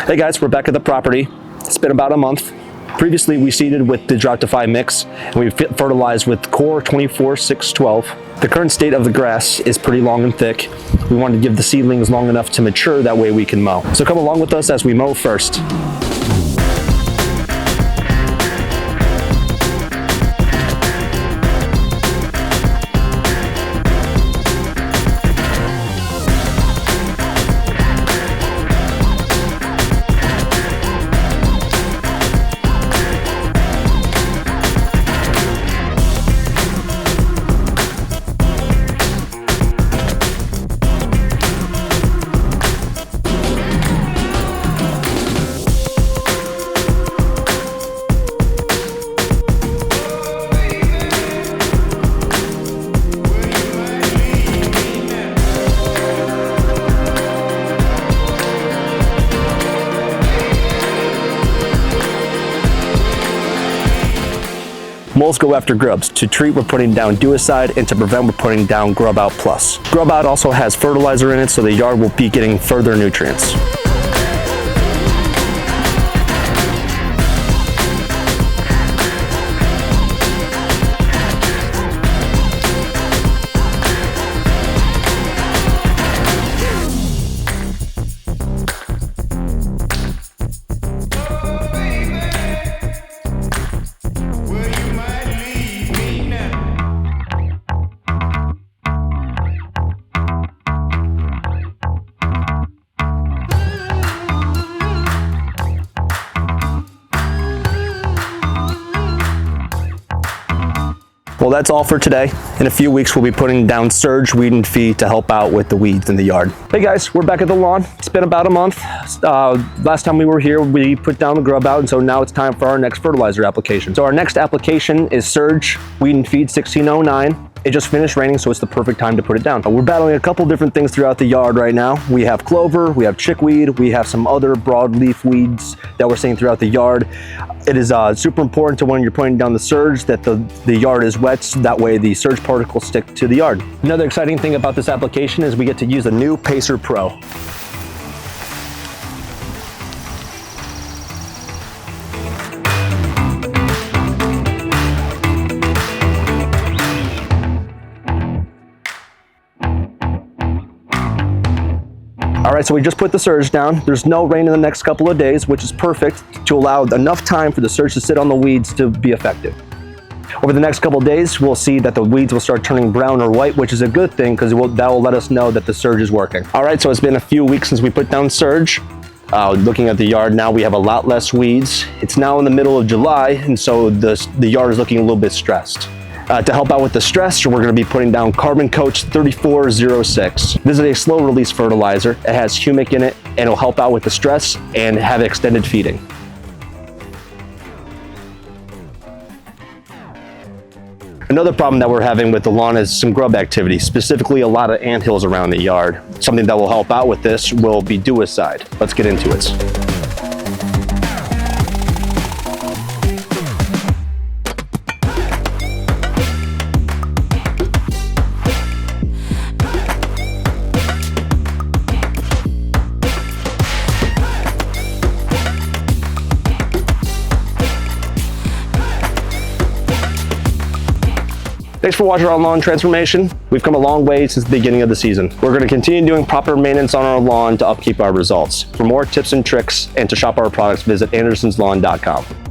Hey guys, we're back at the property. It's been about a month. Previously, we seeded with the Duocide mix, and we fertilized with Core 24-6-12. The current state of the grass is pretty long and thick. We wanted to give the seedlings long enough to mature, that way we can mow. So come along with us as we mow first. Moles go after grubs. To treat, we're putting down Duocide, and to prevent, we're putting down GrubOut Plus. GrubOut also has fertilizer in it, so the yard will be getting further nutrients. Well, that's all for today. In a few weeks, we'll be putting down Surge weed and feed to help out with the weeds in the yard. Hey guys, we're back at the lawn. It's been about a month. Last time we were here, we put down the GrubOut, and so now it's time for our next fertilizer application. So our next application is Surge weed and feed 1609. It just finished raining, so it's the perfect time to put it down. We're battling a couple different things throughout the yard right now. We have clover, we have chickweed, we have some other broadleaf weeds that we're seeing throughout the yard. It is super important to when you're putting down the Surge that the yard is wet, so that way the Surge particles stick to the yard. Another exciting thing about this application is we get to use the new Pacer Pro. All right, so we just put the Surge down. There's no rain in the next couple of days, which is perfect to allow enough time for the Surge to sit on the weeds to be effective. Over the next couple of days, we'll see that the weeds will start turning brown or white, which is a good thing because that will let us know that the Surge is working. All right, so it's been a few weeks since we put down Surge. Looking at the yard now, we have a lot less weeds. It's now in the middle of July, and so the yard is looking a little bit stressed. To help out with the stress, we're going to be putting down CarbonCoat 3406. This is a slow release fertilizer. It has humic in it, and it'll help out with the stress and have extended feeding. Another problem that we're having with the lawn is some grub activity, specifically a lot of anthills around the yard. Something that will help out with this will be Duocide. Let's get into it. Thanks for watching our lawn transformation. We've come a long way since the beginning of the season. We're going to continue doing proper maintenance on our lawn to upkeep our results. For more tips and tricks and to shop our products, visit andersonslawn.com.